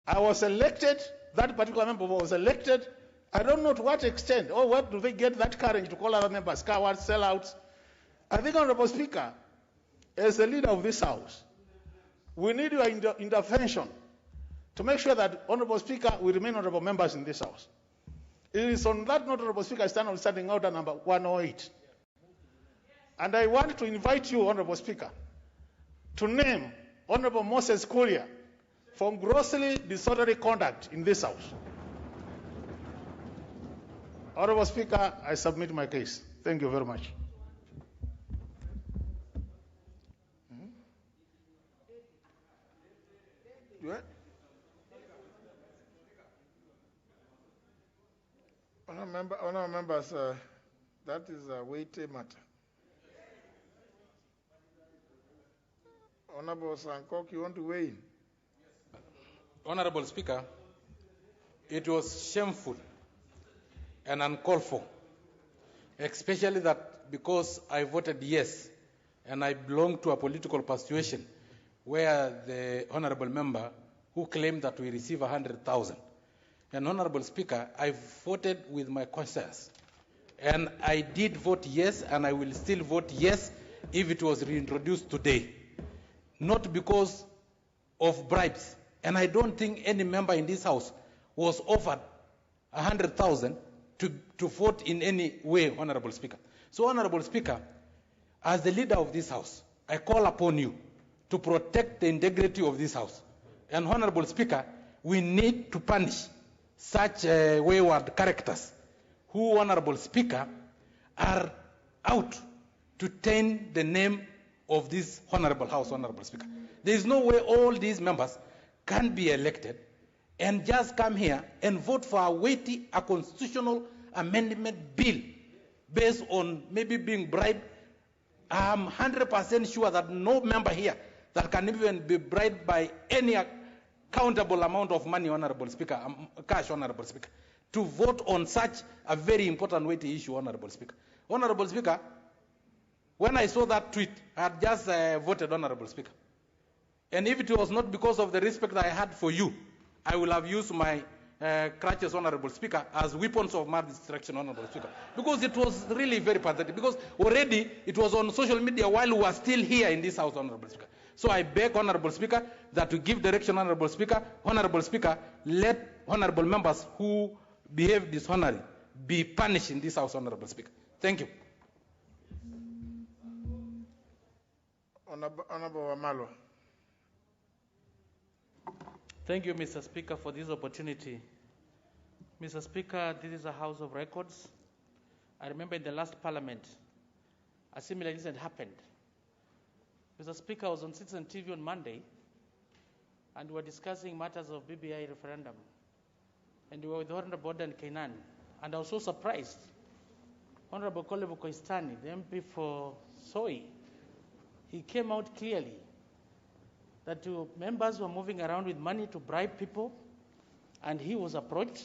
I was elected, that particular member was elected. I don't know to what extent, or what do they get that courage to call other members cowards, sellouts. I think, Honorable Speaker, as the leader of this House, we need your intervention to make sure that, Honorable Speaker, we remain honorable members in this House. It is on that note, Honorable Speaker, I stand on standing order number 108. And I want to invite you, Honorable Speaker, to name Honorable Moses Kuria for grossly disorderly conduct in this House. Honorable Speaker, I submit my case. Thank you very much. Honourable members, that is a weighty matter. Honourable Sankok, you want to weigh in? Honourable Speaker, it was shameful and uncalled for, especially that because I voted yes and I belong to a political persuasion where the honourable member who claimed that we receive 100,000. And Honourable Speaker, I voted with my conscience. And I did vote yes, and I will still vote yes if it was reintroduced today. Not because of bribes. And I don't think any member in this House was offered 100,000 to vote in any way, Honourable Speaker. So, Honourable Speaker, as the leader of this House, I call upon you to protect the integrity of this House. And Honourable Speaker, we need to punish such wayward characters who, Honourable Speaker, are out to taint the name of this Honourable House, Honourable Speaker. There is no way all these members can be elected and just come here and vote for a constitutional amendment bill based on maybe being bribed. I'm 100% sure that no member here that can even be bribed by any countable amount of money, Honourable Speaker, cash, Honourable Speaker, to vote on such a very important weighty issue, Honourable Speaker. Honourable Speaker, when I saw that tweet, I had just voted, Honourable Speaker. And if it was not because of the respect I had for you, I will have used my crutches, Honourable Speaker, as weapons of mass destruction, Honourable Speaker. Because it was really very pathetic. Because already it was on social media while we were still here in this House, Honourable Speaker. So I beg, Honourable Speaker, that to give direction, Honourable Speaker, let honourable members who behave dishonorably be punished in this House, Honourable Speaker. Thank you. Honourable Amalo. Thank you, Mr. Speaker, for this opportunity. Mr. Speaker, this is a House of Records. I remember in the last Parliament, a similar incident happened. Mr. Speaker, I was on Citizen TV on Monday, and we were discussing matters of BBI referendum. And we were with Honorable Bodan Kainan, and I was so surprised. Honorable Kolebu Koistani, the MP for Soi, he came out clearly that members were moving around with money to bribe people, and he was approached.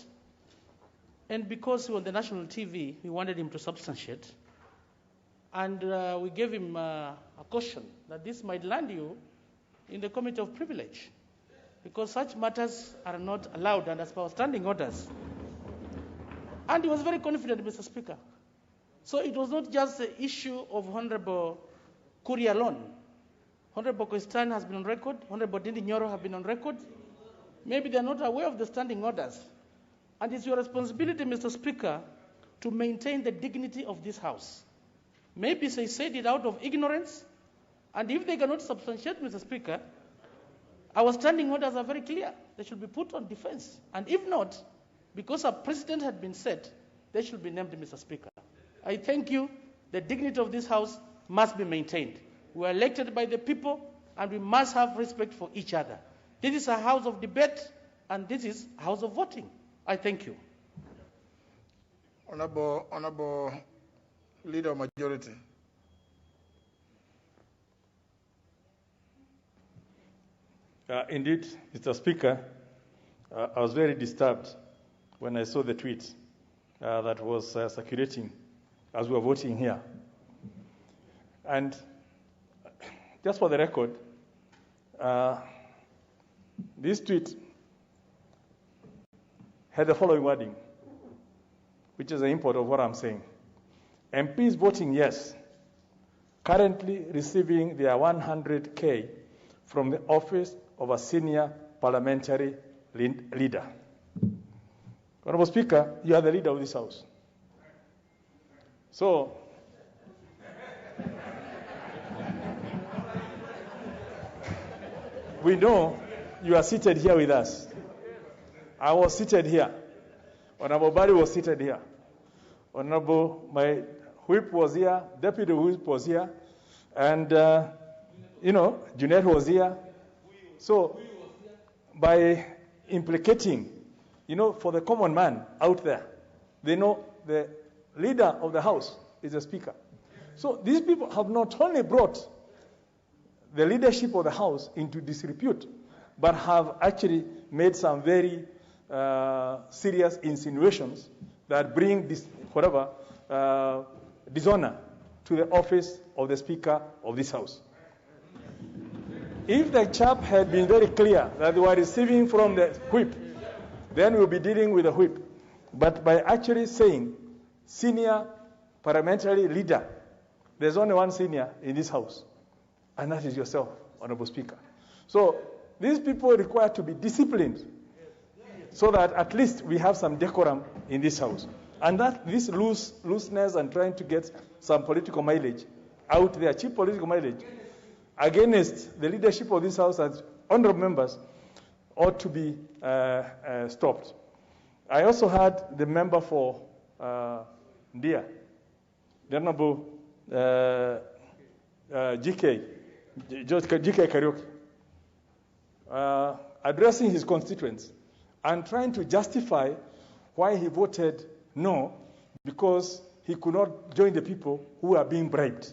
And because he was on the national TV, we wanted him to substantiate. And we gave him a caution that this might land you in the Committee of Privilege, because such matters are not allowed and as per our standing orders. And he was very confident, Mr. Speaker. So it was not just the issue of Honorable Kuria alone. Honorable Koistan has been on record. Honorable Ndindi Nyoro have been on record. Maybe they're not aware of the standing orders. And it's your responsibility, Mr. Speaker, to maintain the dignity of this House. Maybe they said it out of ignorance. And if they cannot substantiate, Mr. Speaker, our standing orders are very clear. They should be put on defense. And if not, because a precedent had been set, they should be named, Mr. Speaker. I thank you. The dignity of this House must be maintained. We are elected by the people, and we must have respect for each other. This is a house of debate, and this is a house of voting. I thank you. Honorable Leader of Majority. Indeed, Mr. Speaker, I was very disturbed when I saw the tweet that was circulating as we were voting here. And just for the record, this tweet had the following wording, which is the import of what I'm saying. MPs voting yes, currently receiving their 100K from the office of a senior parliamentary leader. Honorable Speaker, you are the leader of this House. So, we know you are seated here with us. I was seated here. Honorable Barry was seated here. Honorable, my whip was here, deputy whip was here, and, Junet was here. So, by implicating, for the common man out there, they know the leader of the House is the Speaker. So, these people have not only brought the leadership of the House into disrepute, but have actually made some very serious insinuations that bring dishonor to the office of the Speaker of this House. If the chap had been very clear that they were receiving from the whip, then we'll be dealing with the whip. But by actually saying senior parliamentary leader, there's only one senior in this House, and that is yourself, Honorable Speaker. So these people require to be disciplined so that at least we have some decorum in this House. And that this looseness and trying to get some political mileage out there, cheap political mileage, against the leadership of this House as honorable members ought to be stopped. I also had the member for Ndindi, the Honorable GK Kariuki, addressing his constituents and trying to justify why he voted no, because he could not join the people who are being bribed.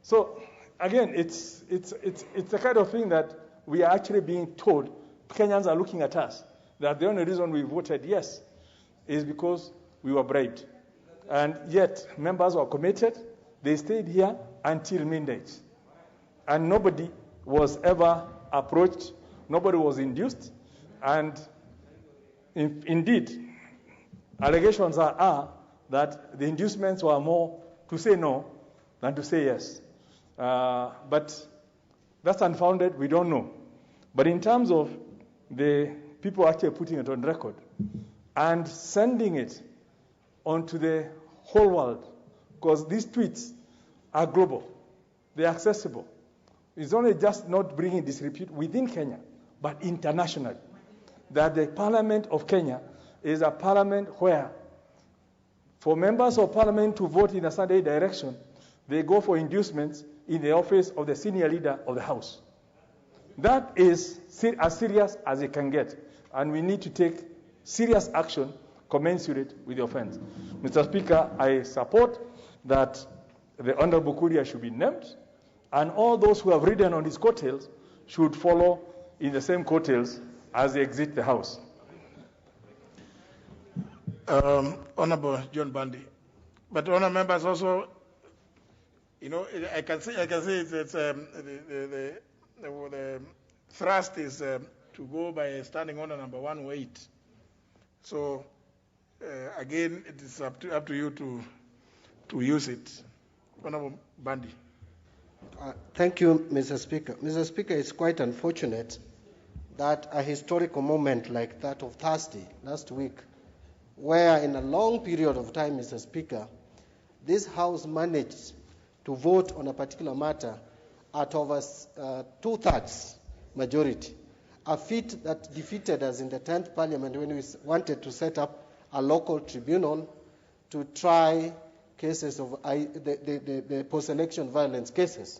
So, again, it's the kind of thing that we are actually being told. Kenyans are looking at us, that the only reason we voted yes is because we were bribed. And yet, members were committed. They stayed here until midnight. And nobody was ever approached. Nobody was induced. And indeed, allegations are that the inducements were more to say no than to say yes. But that's unfounded. We don't know. But in terms of the people actually putting it on record and sending it onto the whole world, because these tweets are global, they're accessible. It's only just not bringing disrepute within Kenya, but internationally. That the Parliament of Kenya is a parliament where, for members of parliament to vote in a certain direction, they go for inducements in the office of the senior leader of the House. That is as serious as it can get, and we need to take serious action commensurate with the offense. Mr. Speaker, I support that the Honorable Kuria should be named, and all those who have ridden on his coattails should follow in the same coattails as they exit the House. Honorable John Bundy. But honorable members also, I can see it's the thrust is to go by standing order number 108. So again, it is up to you to use it. Honorable Bundy. Thank you, Mr. Speaker. Mr. Speaker, it's quite unfortunate that a historical moment like that of Thursday, last week, where in a long period of time, Mr. Speaker, this House managed to vote on a particular matter at over 2/3 majority, a feat that defeated us in the 10th Parliament when we wanted to set up a local tribunal to try cases of the post-election violence cases.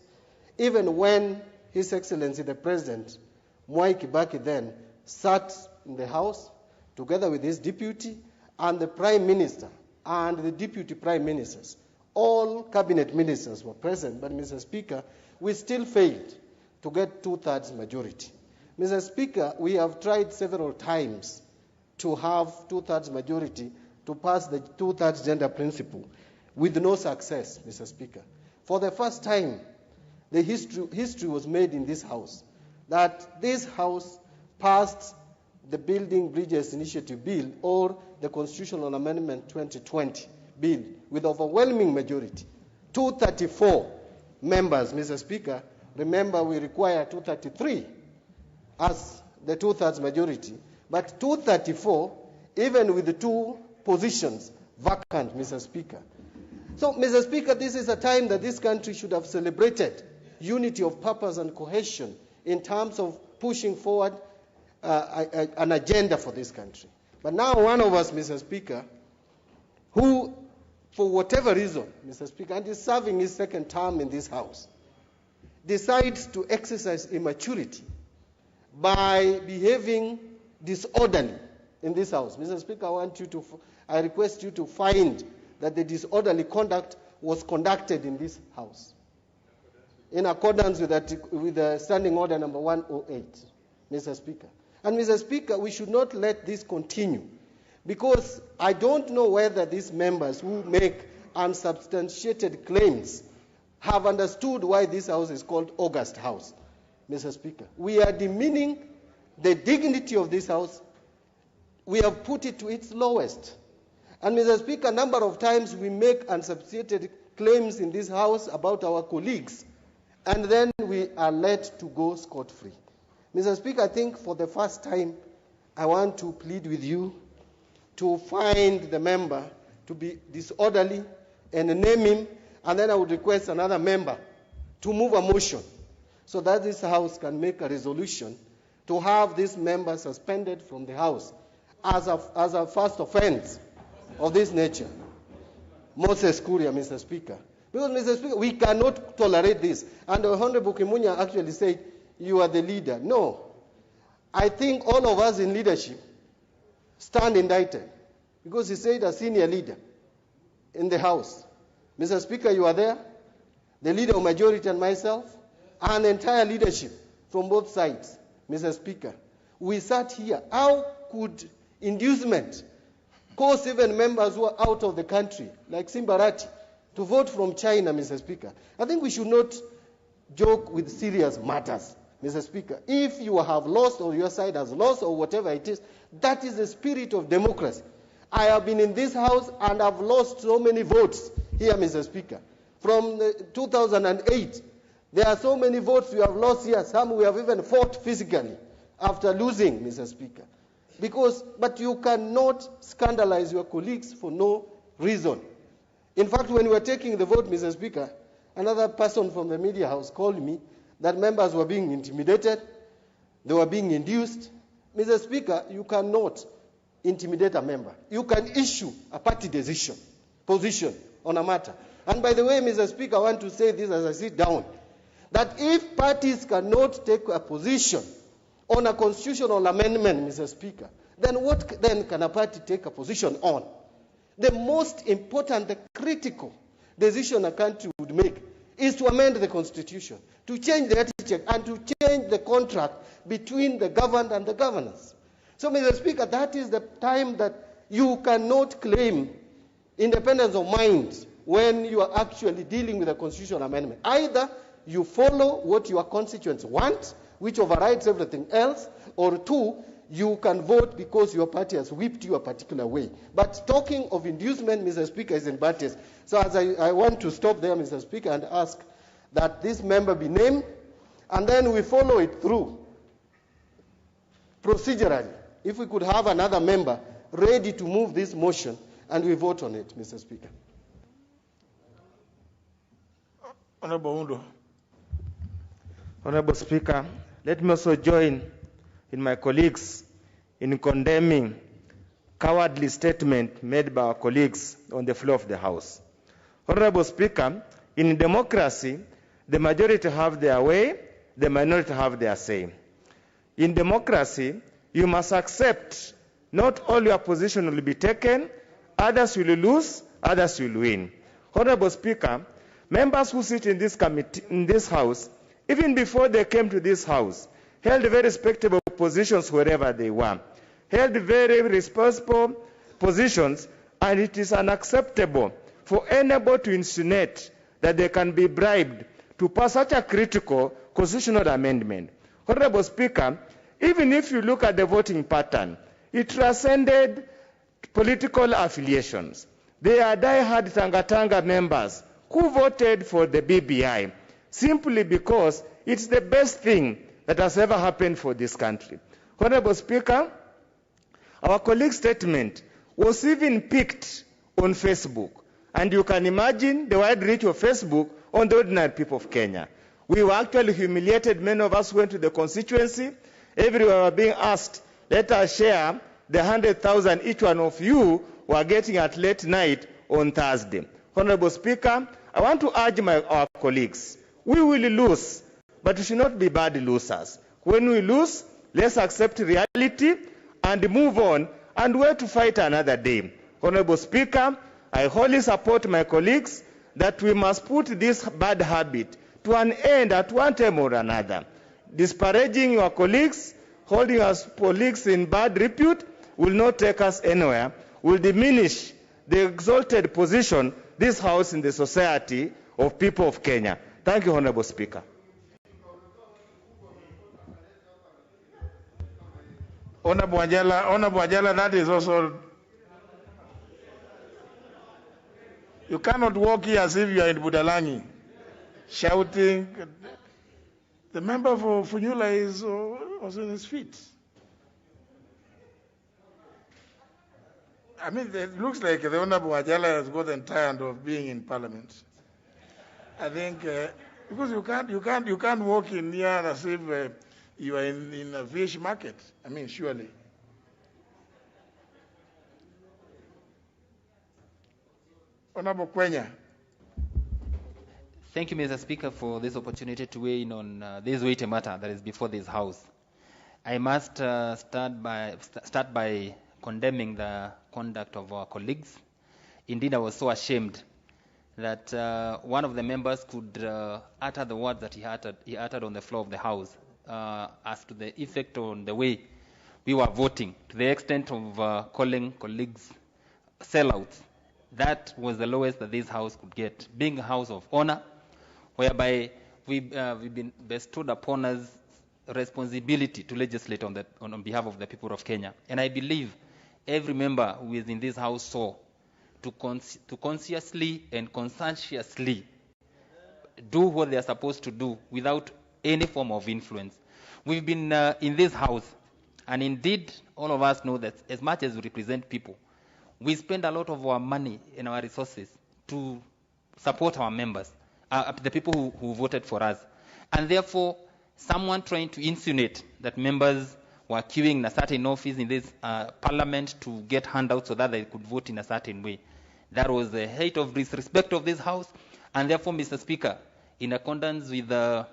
Even when His Excellency the President, Mwai Kibaki then, sat in the House together with his deputy and the Prime Minister and the Deputy Prime Ministers, all cabinet ministers were present, but Mr. Speaker, we still failed to get 2/3 majority. Mr. Speaker, we have tried several times to have 2/3 majority to pass the 2/3 gender principle with no success, Mr. Speaker. For the first time, the history was made in this House that this House passed the Building Bridges Initiative Bill or the Constitutional Amendment 2020 bill with overwhelming majority. 234 members, Mr. Speaker. Remember, we require 233 as the two-thirds majority. But 234, even with the two positions vacant, Mr. Speaker. So, Mr. Speaker, this is a time that this country should have celebrated unity of purpose and cohesion in terms of pushing forward an agenda for this country. But now one of us, Mr. Speaker, who, for whatever reason, Mr. Speaker, and is serving his second term in this House, decides to exercise immaturity by behaving disorderly in this House. Mr. Speaker, I request you to find that the disorderly conduct was conducted in this House in accordance with the Standing Order number 108, Mr. Speaker. And Mr. Speaker, we should not let this continue, because I don't know whether these members who make unsubstantiated claims have understood why this House is called August House, Mr. Speaker. We are demeaning the dignity of this House. We have put it to its lowest. And Mr. Speaker, a number of times we make unsubstantiated claims in this House about our colleagues, and then we are let to go scot-free. Mr. Speaker, I think for the first time, I want to plead with you to find the member to be disorderly and name him, and then I would request another member to move a motion so that this House can make a resolution to have this member suspended from the House as a first offense of this nature. Moses Kuria, Mr. Speaker. Because, Mr. Speaker, we cannot tolerate this. And the Honorable Kimunya actually said, you are the leader. No. I think all of us in leadership stand indicted, because he said a senior leader in the House. Mr. Speaker, you are there, the leader of majority and myself, and the entire leadership from both sides, Mr. Speaker. We sat here. How could inducement cause even members who are out of the country, like Simbarati, to vote from China, Mr. Speaker? I think we should not joke with serious matters, Mr. Speaker. If you have lost, or your side has lost, or whatever it is, that is the spirit of democracy. I have been in this House and I've lost so many votes here, Mr. Speaker. From 2008, there are so many votes we have lost here. Some we have even fought physically after losing, Mr. Speaker. But you cannot scandalize your colleagues for no reason. In fact, when we were taking the vote, Mr. Speaker, another person from the media house called me that members were being intimidated, they were being induced. Mr. Speaker, you cannot intimidate a member. You can issue a party position on a matter. And by the way, Mr. Speaker, I want to say this as I sit down, that if parties cannot take a position on a constitutional amendment, Mr. Speaker, then what then can a party take a position on? The most important, the critical decision a country would make is to amend the Constitution, to change the etiquette, and to change the contract between the governed and the governors. So, Mr. Speaker, that is the time that you cannot claim independence of mind when you are actually dealing with a constitutional amendment. Either you follow what your constituents want, which overrides everything else, or two, you can vote because your party has whipped you a particular way. But talking of inducement, Mr. Speaker, is in bad taste. So as I want to stop there, Mr. Speaker, and ask that this member be named, and then we follow it through procedurally. If we could have another member ready to move this motion, and we vote on it, Mr. Speaker. Honorable Undo. Honorable Speaker, let me also join in my colleagues in condemning cowardly statement made by our colleagues on the floor of the House. Honorable Speaker, in democracy, the majority have their way, the minority have their say. In democracy, you must accept not all your position will be taken, others will lose, others will win. Honorable Speaker, members who sit in this committee, in this House, even before they came to this House, held very respectable positions wherever they were, held very responsible positions, and it is unacceptable for anybody to insinuate that they can be bribed to pass such a critical constitutional amendment. Honorable Speaker, Even if you look at the voting pattern, it transcended political affiliations. They are die-hard Tanga members who voted for the BBI simply because it's the best thing that has ever happened for this country. Honorable Speaker, our colleague's statement was even picked on Facebook. And you can imagine the wide reach of Facebook on the ordinary people of Kenya. We were actually humiliated. Many of us went to the constituency. Everywhere were being asked, let us share the 100,000 each one of you were getting at late night on Thursday. Honorable Speaker, I want to urge our colleagues, we will lose, but we should not be bad losers. When we lose, let's accept reality and move on and wait to fight another day. Honorable Speaker, I wholly support my colleagues that we must put this bad habit to an end at one time or another. Disparaging your colleagues, holding us colleagues in bad repute will not take us anywhere, will diminish the exalted position this House in the society of people of Kenya. Thank you, Honorable Speaker. Honorable Ajala, that is also, you cannot walk here as if you are in Budalangi, shouting. The member for Funyula is also on his feet. I mean, it looks like the Honorable Ajala has gotten tired of being in Parliament. I think because you can't walk in here as if you are in a fish market. I mean, surely. Honorable Kwenya. Thank you, Mr. Speaker, for this opportunity to weigh in on this weighty matter that is before this House. I must start by condemning the conduct of our colleagues. Indeed, I was so ashamed that one of the members could utter the words that he uttered on the floor of the House as to the effect on the way we were voting, to the extent of calling colleagues sellouts. That was the lowest that this House could get, being a House of honor, whereby we've been bestowed upon us responsibility to legislate on behalf of the people of Kenya. And I believe every member who is in this House saw to consciously and conscientiously do what they are supposed to do without any form of influence. We've been in this House, and indeed all of us know that as much as we represent people, we spend a lot of our money and our resources to support our members, the people who voted for us. And therefore, someone trying to insinuate that members were queuing in a certain office in this parliament to get handouts so that they could vote in a certain way, that was the height of disrespect of this House. And therefore, Mr. Speaker, in accordance with the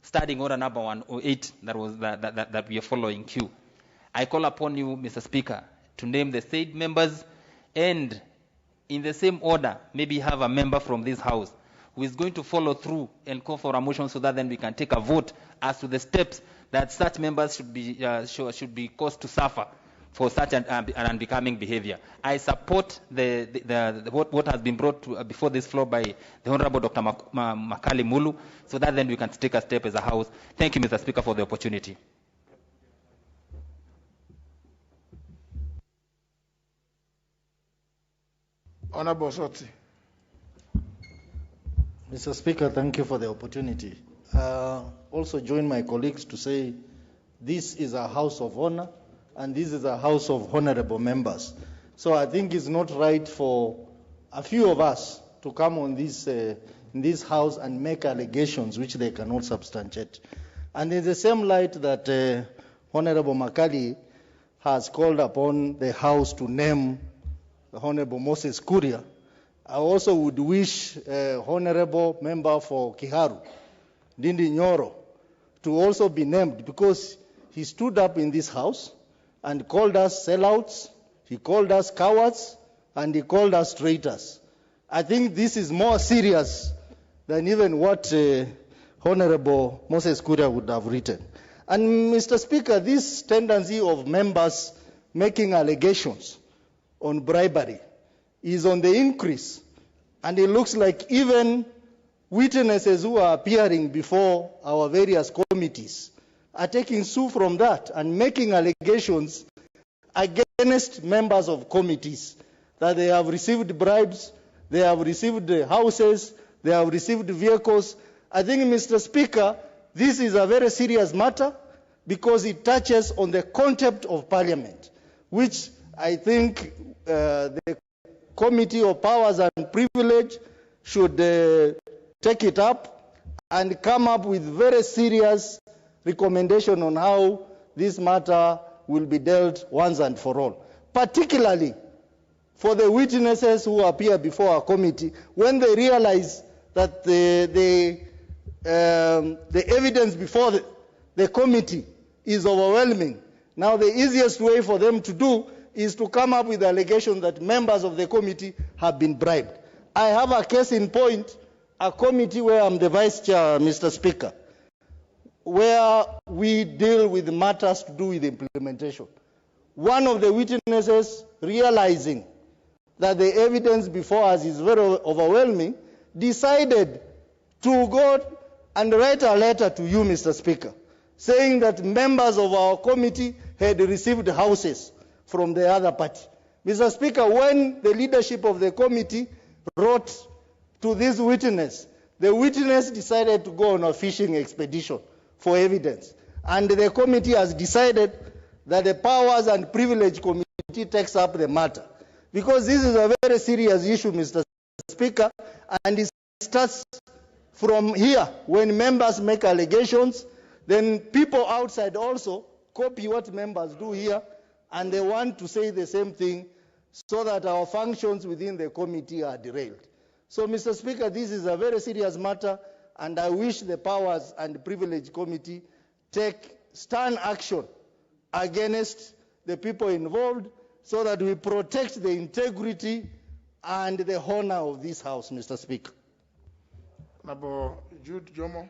Standing Order number 108 that we are following queue, I call upon you, Mr. Speaker, to name the said members, and in the same order, maybe have a member from this House who is going to follow through and call for a motion so that then we can take a vote as to the steps that such members should be caused to suffer for such an unbecoming behavior. I support what has been brought before this floor by the Honorable Dr. Makali Mulu, so that then we can take a step as a House. Thank you, Mr. Speaker, for the opportunity. Honorable Soti. Mr. Speaker, thank you for the opportunity. Also join my colleagues to say this is a house of honor and this is a house of honorable members. So I think it's not right for a few of us to come on in this house and make allegations which they cannot substantiate. And in the same light that Honorable Makali has called upon the House to name Honorable Moses Kuria, I also would wish Honorable Member for Kiharu, Ndindi Nyoro, to also be named, because he stood up in this House and called us sellouts, he called us cowards, and he called us traitors. I think this is more serious than even what Honorable Moses Kuria would have written. And Mr. Speaker, this tendency of members making allegations on bribery is on the increase. And it looks like even witnesses who are appearing before our various committees are taking sue from that and making allegations against members of committees that they have received bribes, they have received houses, they have received vehicles. I think, Mr. Speaker, this is a very serious matter because it touches on the contempt of Parliament, which I think the Committee of Powers and Privilege should take it up and come up with very serious recommendation on how this matter will be dealt once and for all, particularly for the witnesses who appear before our committee when they realize that the evidence before the committee is overwhelming. Now the easiest way for them to do is to come up with allegations that members of the committee have been bribed. I have a case in point, a committee where I'm the vice chair, Mr. Speaker, where we deal with matters to do with implementation. One of the witnesses, realizing that the evidence before us is very overwhelming, decided to go and write a letter to you, Mr. Speaker, saying that members of our committee had received houses from the other party. Mr. Speaker, when the leadership of the committee wrote to this witness, the witness decided to go on a fishing expedition for evidence. And the committee has decided that the Powers and Privilege Committee takes up the matter. Because this is a very serious issue, Mr. Speaker, and it starts from here. When members make allegations, then people outside also copy what members do here, and they want to say the same thing so that our functions within the committee are derailed. So, Mr. Speaker, this is a very serious matter, and I wish the Powers and Privilege Committee take stern action against the people involved so that we protect the integrity and the honor of this House, Mr. Speaker. Honorable Jude Jomo.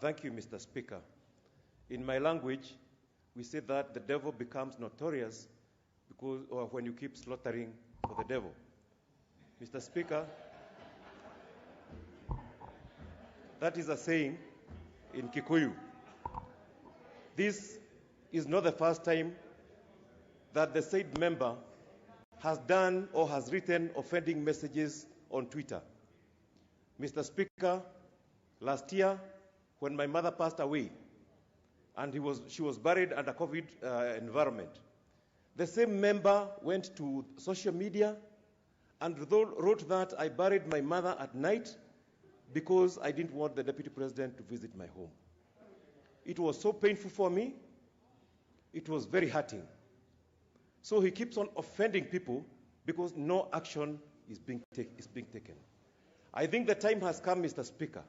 Thank you, Mr. Speaker. In my language, we say that the devil becomes notorious because, or when you keep slaughtering for the devil. Mr. Speaker, that is a saying in Kikuyu. This is not the first time that the said member has done or has written offending messages on Twitter. Mr. Speaker, last year, when my mother passed away, and she was buried under COVID environment, the same member went to social media and wrote that I buried my mother at night because I didn't want the Deputy President to visit my home. It was so painful for me. It was very hurting. So he keeps on offending people because no action is being taken. I think the time has come, Mr. Speaker,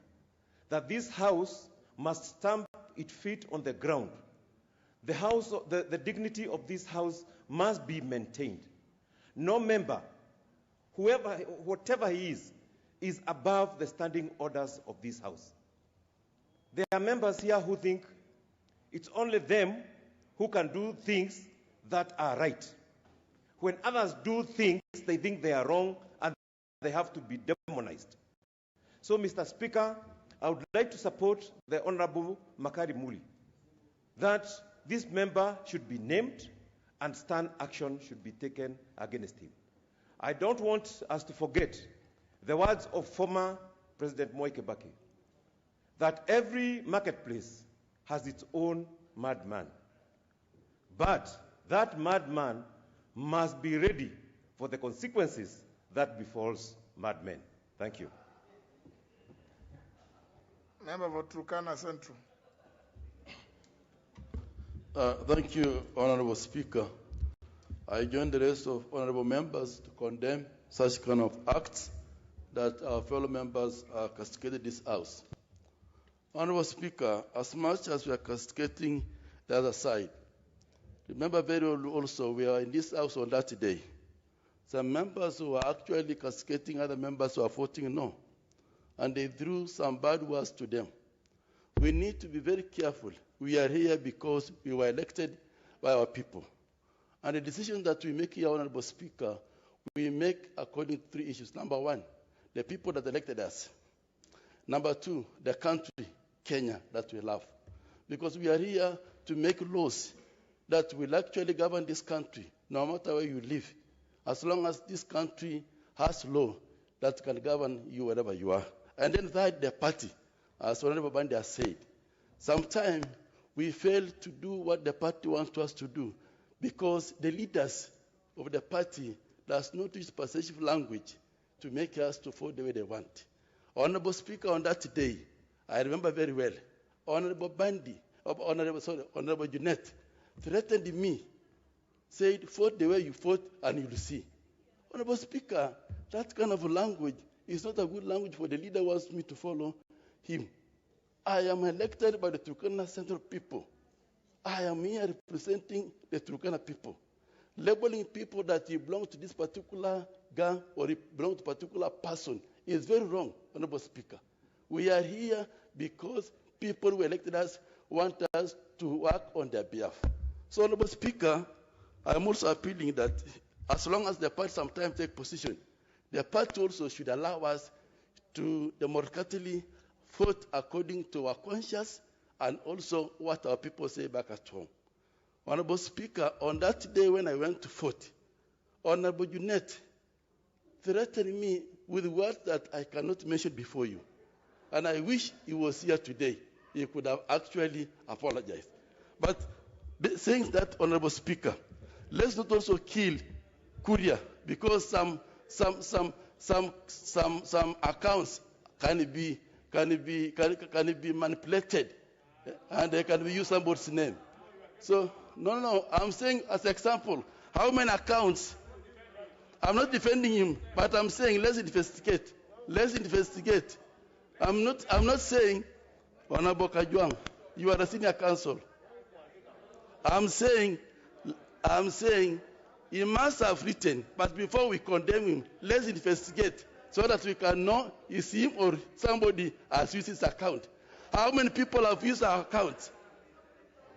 that this House must stamp its feet on the ground. The dignity of this House must be maintained. No member, whatever he is above the standing orders of this House. There are members here who think it's only them who can do things that are right. When others do things, they think they are wrong and they have to be demonized. So, Mr. Speaker, I would like to support the Honorable Makari Muli that this member should be named and stern action should be taken against him. I don't want us to forget the words of former President Mwai Kibaki, that every marketplace has its own madman. But that madman must be ready for the consequences that befalls madmen. Thank you. Member for Turkana Central. Thank you, Honorable Speaker. I join the rest of honorable members to condemn such kind of acts that our fellow members are castigated this House. Honorable Speaker, as much as we are castigating the other side, remember very well also we are in this House on that day. Some members who are actually castigating other members who are voting no, and they threw some bad words to them. We need to be very careful. We are here because we were elected by our people. And the decision that we make here, Honorable Speaker, we make according to three issues. Number one, the people that elected us. Number two, the country Kenya that we love. Because we are here to make laws that will actually govern this country, no matter where you live, as long as this country has law that can govern you wherever you are. And then that the party, as Honorable Bandi has said, sometimes we fail to do what the party wants us to do because the leaders of the party does not use persuasive language to make us to vote the way they want. Honorable Speaker, on that day, I remember very well, Honorable Junet threatened me, said, vote the way you vote and you'll see. Honorable Speaker, that kind of language is not a good language for the leader who wants me to follow him. I am elected by the Turkana Central people. I am here representing the Turkana people. Labeling people that you belong to this particular gang or you belong to a particular person is very wrong, Honorable Speaker. We are here because people who elected us want us to work on their behalf. So, Honorable Speaker, I'm also appealing that as long as the party sometimes take position, the party also should allow us to democratically vote according to our conscience and also what our people say back at home. Honorable Speaker, on that day when I went to vote, Honorable Junet threatened me with words that I cannot mention before you. And I wish he was here today. He could have actually apologized. But saying that, Honorable Speaker, let's not also kill Kuria because some accounts can be manipulated and they can use somebody's name. So no, I'm saying as an example, how many accounts? I'm not defending him, but I'm saying let's investigate. Let's investigate. I'm not saying, Honorable Kajwang, you are the senior counsel. I'm saying he must have written, but before we condemn him, let's investigate so that we can know is him or somebody has used his account. How many people have used our account?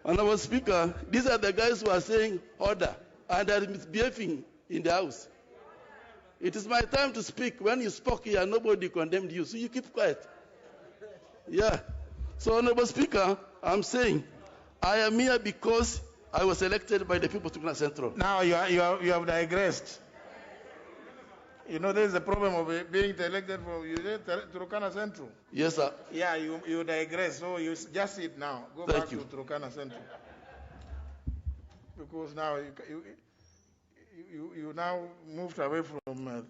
Honorable Speaker, these are the guys who are saying order and are misbehaving in the house. It is my time to speak. When you spoke here, nobody condemned you, so you keep quiet. Yeah. So, Honorable Speaker, I'm saying I am here because I was elected by the people of Turkana Central. Now you have digressed. You know, there's a problem of being elected for Turkana Central. Yes, sir. Yeah, you digress. So you just sit now. Go Thank back you. to Turkana Central. Because now you now moved away from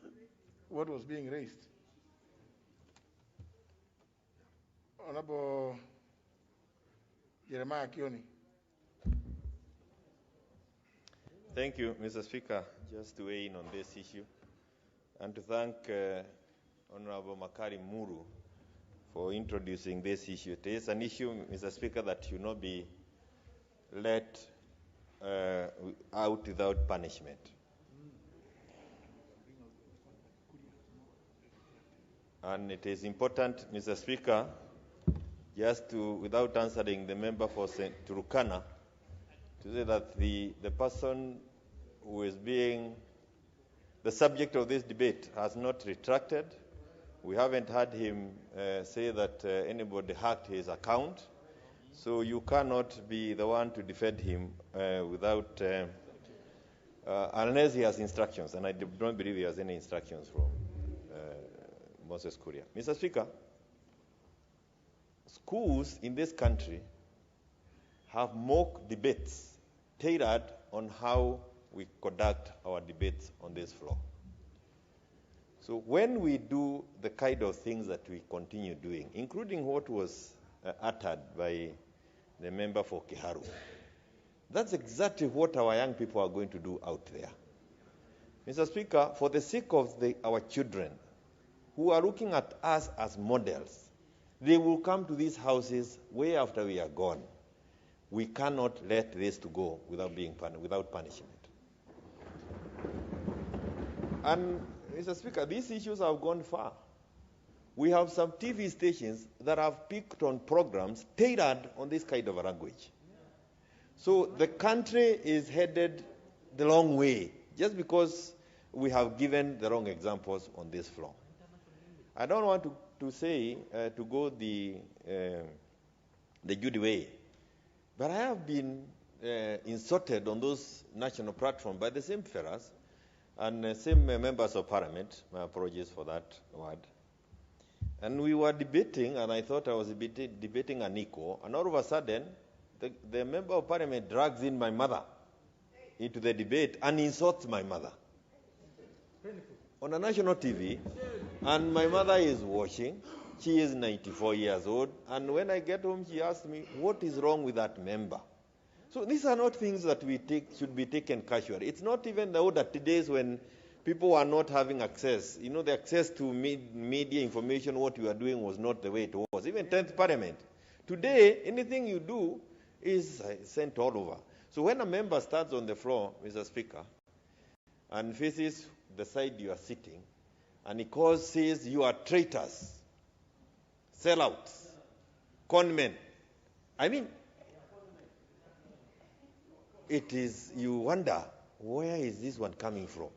what was being raised. Honorable Jeremiah Kioni. Thank you, Mr. Speaker. Just to weigh in on this issue and to thank Honorable Makari Muru for introducing this issue. It is an issue, Mr. Speaker, that should not be let out without punishment. And it is important, Mr. Speaker, just to, without answering the member for Turkana, to say that the person who is being the subject of this debate has not retracted. We haven't heard him say that anybody hacked his account. So you cannot be the one to defend him without, unless he has instructions. And I don't believe he has any instructions from Moses Kuria. Mr. Speaker, schools in this country have mock debates tailored on how we conduct our debates on this floor. So when we do the kind of things that we continue doing, including what was uttered by the member for Kiharu, that's exactly what our young people are going to do out there. Mr. Speaker, for the sake of our children who are looking at us as models, they will come to these houses way after we are gone. We cannot let this to go without punishment. And, Mr. Speaker, these issues have gone far. We have some TV stations that have picked on programs tailored on this kind of language. So the country is headed the wrong way just because we have given the wrong examples on this floor. I don't want to say, to go the the Judy way. But I have been insulted on those national platforms by the same fellas and same members of parliament. My apologies for that word. And we were debating, and I thought I was debating an equal, and all of a sudden, the member of parliament drags in my mother into the debate and insults my mother on a national TV, and my mother is watching. She is 94 years old, and when I get home, she asks me, what is wrong with that member? So these are not things that should be taken casually. It's not even the older days when people are not having access. You know, the access to media information, what you are doing was not the way it was. Even 10th Parliament. Today, anything you do is sent all over. So when a member starts on the floor, Mr. Speaker, and faces the side you are sitting, and he says you are traitors, sellouts, conmen. I mean, you wonder, where is this one coming from?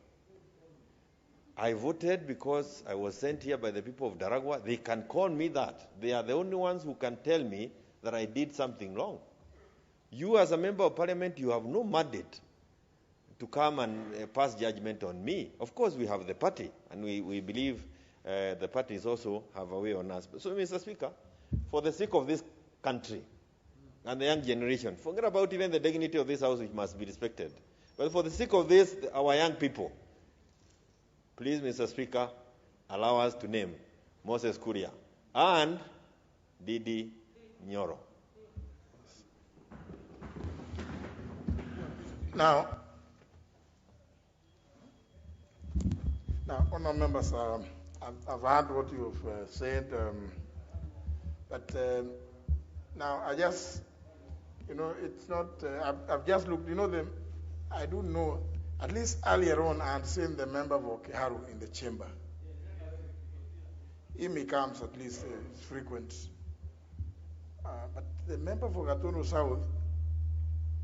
I voted because I was sent here by the people of Daragwa. They can call me that. They are the only ones who can tell me that I did something wrong. You as a member of parliament, you have no mandate to come and pass judgment on me. Of course, we have the party, and we believe the parties also have a way on us. So, Mr. Speaker, for the sake of this country and the young generation, forget about even the dignity of this house, which must be respected. But for the sake of this, our young people, please, Mr. Speaker, allow us to name Moses Kuria and Ndindi Nyoro. Now, honourable members, I've heard what you've said, but now I just, it's not, I've just looked, I don't know, at least earlier on I had seen the member of Kiharu in the chamber. He becomes at least frequent. But the member for Gatundu South,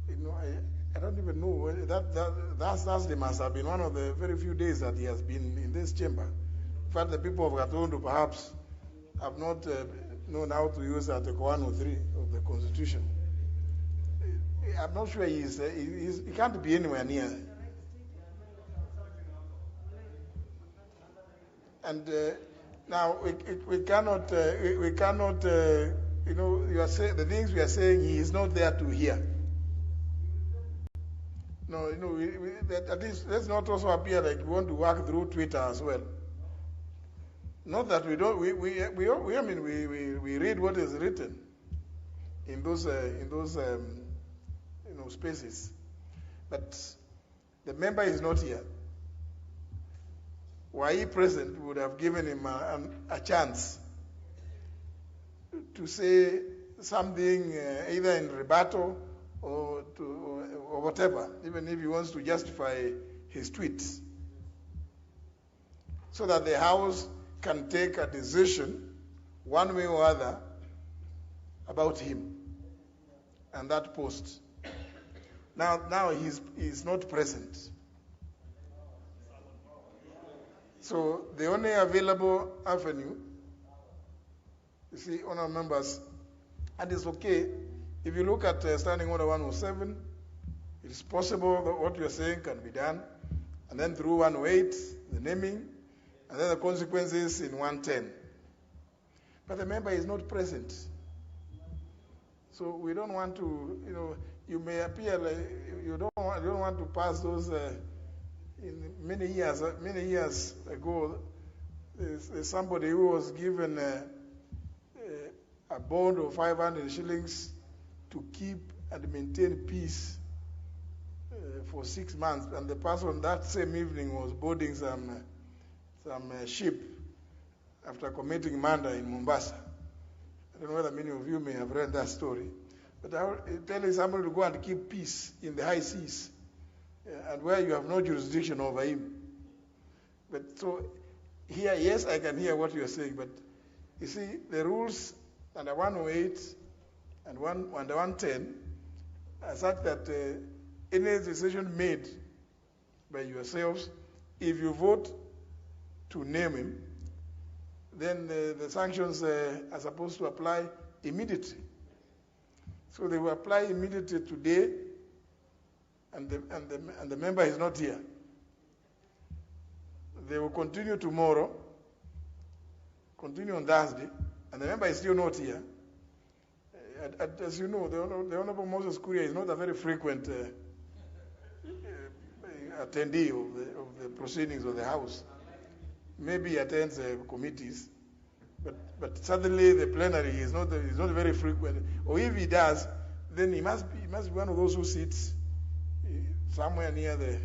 I don't even know. That must have been one of the very few days that he has been in this chamber. In fact, the people of Gatundu perhaps have not known how to use Article 103 of the Constitution. I'm not sure he can't be anywhere near. And now we cannot, you are saying the things we are saying, he is not there to hear. No, at least let's not also appear like we want to work through Twitter as well. Not that we don't, we read what is written in those spaces, but the member is not here. Were he present, we would have given him a chance to say something either in rebuttal or whatever, even if he wants to justify his tweets, so that the House can take a decision one way or other about him and that post. Now he's not present. So the only available avenue, you see, honourable members, and it's okay, if you look at Standing Order 107, it is possible that what you're saying can be done, and then through 108, the naming, and then the consequences in 110. But the member is not present. So we don't want to, you may appear like you don't want to pass those. In many years ago, there's somebody who was given a bond of 500 shillings to keep and maintain peace for 6 months, and the person that same evening was boarding some ship after committing murder in Mombasa. I don't know whether many of you may have read that story, but telling somebody to go and keep peace in the high seas, and where you have no jurisdiction over him. But so here, yes, I can hear what you are saying, but you see, the rules under 108 and under 110 are such that any decision made by yourselves, if you vote to name him, then the sanctions are supposed to apply immediately. So they will apply immediately today, and the member is not here. They will continue tomorrow, continue on Thursday, and the member is still not here. As you know, the Honorable Moses Kuria is not a very frequent attendee of the proceedings of the House. Maybe he attends committees, but suddenly the plenary is not very frequent. Or if he does, then he must be one of those who sits somewhere near the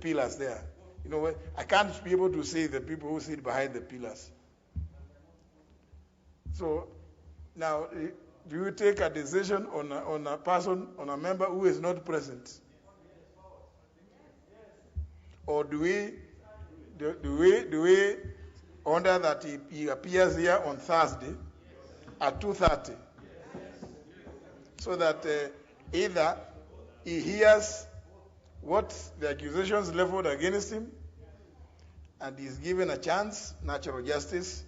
pillars there. You know, I can't be able to see the people who sit behind the pillars. So now, do you take a decision on a person, on a member who is not present? Or do we order that he appears here on Thursday at 2:30, so that either he hears what the accusations leveled against him and is given a chance, natural justice,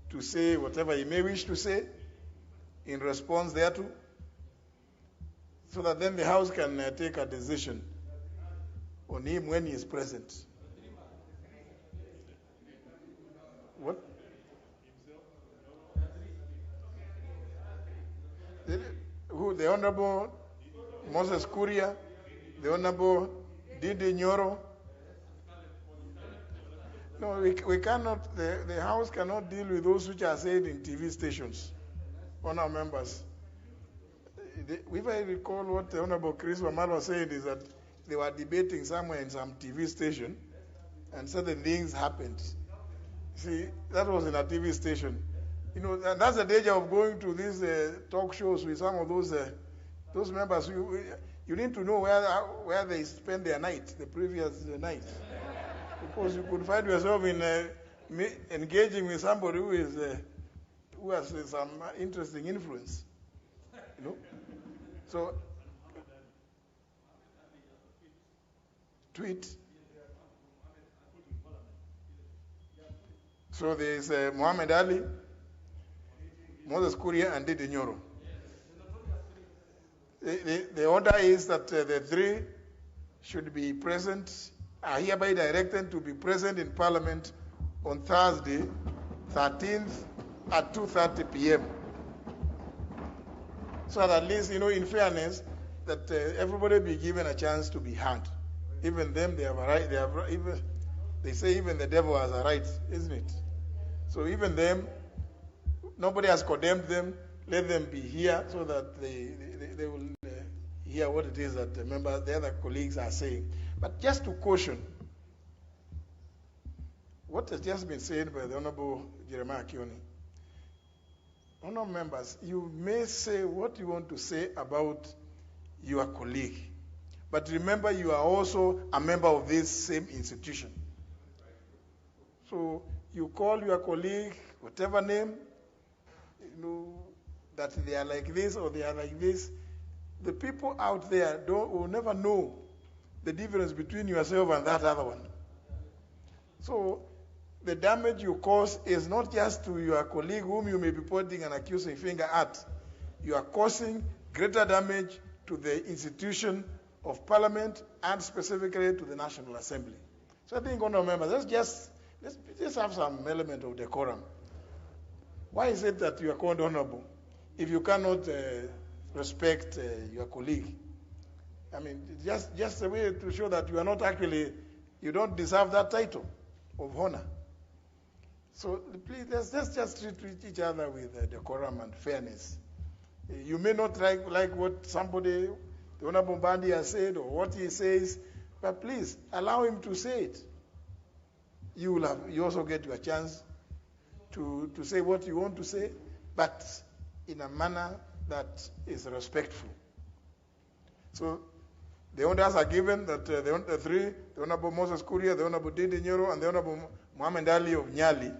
to say whatever he may wish to say in response thereto, so that then the House can take a decision on him when he is present. What? Who? The Honorable Moses Kuria, the Honorable Ndindi Nyoro. No, we cannot, the House cannot deal with those which are said in TV stations on our members. If I recall what the Honorable Chris Wamalo said, is that they were debating somewhere in some TV station and certain things happened. See, that was in a TV station. You know, and that's the danger of going to these talk shows with some of those members. You need to know where they spend their night, the previous night. Because you could find yourself in engaging with somebody who has some interesting influence. You know? So, tweet. So there is Mohamed Ali, Moses Kuria, and Ndindi Nyoro. The order is that the three should be present, are hereby directed to be present in Parliament on Thursday, 13th at 2:30 p.m. So that at least, you know, in fairness, that everybody be given a chance to be heard. Even them, they have a right. They say even the devil has a right, isn't it? So even them, nobody has condemned them. Let them be here so that they will hear what it is that the other colleagues are saying. But just to caution, what has just been said by the Honorable Jeremiah Kioni, Honourable members, you may say what you want to say about your colleague, but remember you are also a member of this same institution. So you call your colleague whatever name, you know, that they are like this or they are like this. The people out there will never know the difference between yourself and that other one. So the damage you cause is not just to your colleague whom you may be pointing an accusing finger at. You are causing greater damage to the institution of Parliament and specifically to the National Assembly. So I think, honourable members, let's just have some element of decorum. Why is it that you are called honourable if you cannot respect your colleague? I mean, just a way to show that you are not actually, you don't deserve that title of honor. So please, let's just treat each other with decorum and fairness. You may not like what somebody, the Honorable Bandi has said or what he says, but please allow him to say it. You also get your chance to say what you want to say, but in a manner that is respectful. So the orders are given that the three, the Honorable Moses Kuria, the Honorable Ndindi Nyoro, and the Honorable Mohamed Ali of Nyali,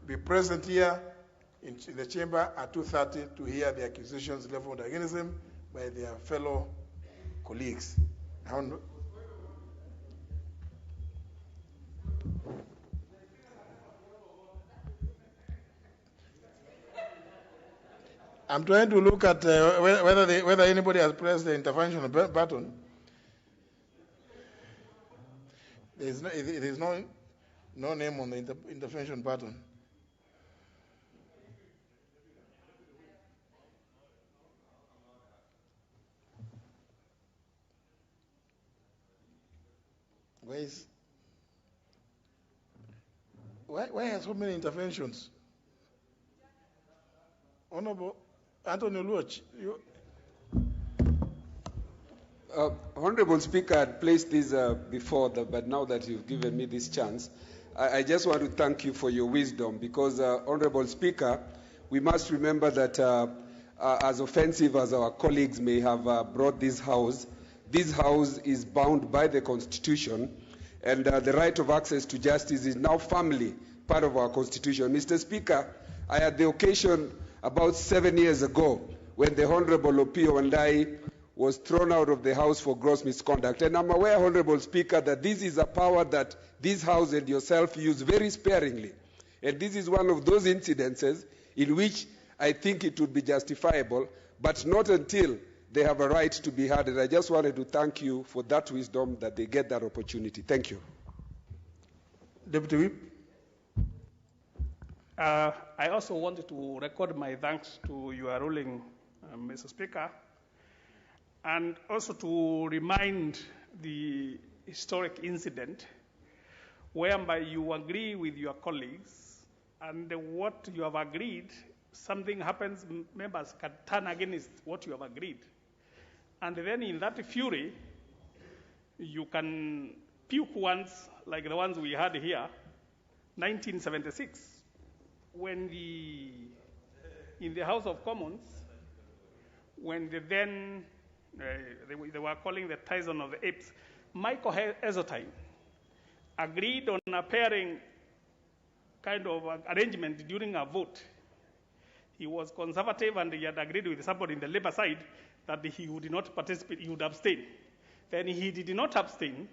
be present here in the chamber at 2:30 to hear the accusations leveled against them by their fellow colleagues. I'm trying to look at whether anybody has pressed the intervention button. There is no name on the intervention button. Why are so many interventions? Honorable Anthony Luoch, Honorable Speaker, I had placed this before, but now that you've given me this chance, I just want to thank you for your wisdom because, Honorable Speaker, we must remember that as offensive as our colleagues may have brought this House is bound by the Constitution, and the right of access to justice is now firmly part of our Constitution. Mr. Speaker, I had the occasion about 7 years ago when the Honorable Opio Wandai was thrown out of the House for gross misconduct. And I'm aware, Honorable Speaker, that this is a power that this House and yourself use very sparingly. And this is one of those incidences in which I think it would be justifiable, but not until they have a right to be heard. And I just wanted to thank you for that wisdom that they get that opportunity. Thank you. Deputy Whip. I also wanted to record my thanks to your ruling, Mr. Speaker, and also to remind the historic incident whereby you agree with your colleagues, and what you have agreed, something happens, members can turn against what you have agreed. And then in that fury, you can puke ones like the ones we had here, 1976, when in the House of Commons, when they were calling the Tyson of the Apes, Michael Heseltine agreed on a pairing kind of arrangement during a vote. He was conservative and he had agreed with somebody in the Labour side that he would not participate, he would abstain. Then he did not abstain,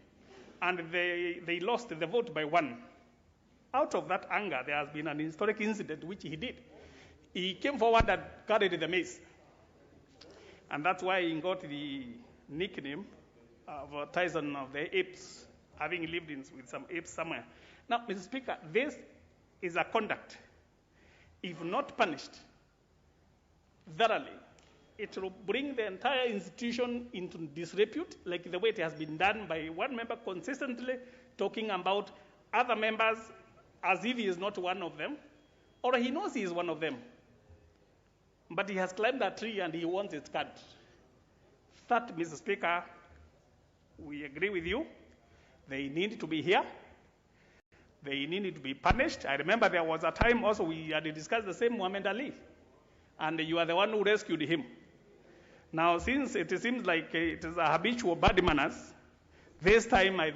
and they lost the vote by 1. Out of that anger, there has been an historic incident which he did. He came forward and carried the mace. And that's why he got the nickname of Tyson of the Apes, having lived with some apes somewhere. Now, Mr. Speaker, this is a conduct. If not punished thoroughly, it will bring the entire institution into disrepute, like the way it has been done by one member consistently talking about other members as if he is not one of them, or he knows he is one of them. But he has climbed a tree and he wants it cut. That, Mr. Speaker, we agree with you. They need to be here. They need to be punished. I remember there was a time also we had discussed the same Mohamed Ali, and you are the one who rescued him. Now, since it seems like it is a habitual bad manners, this time I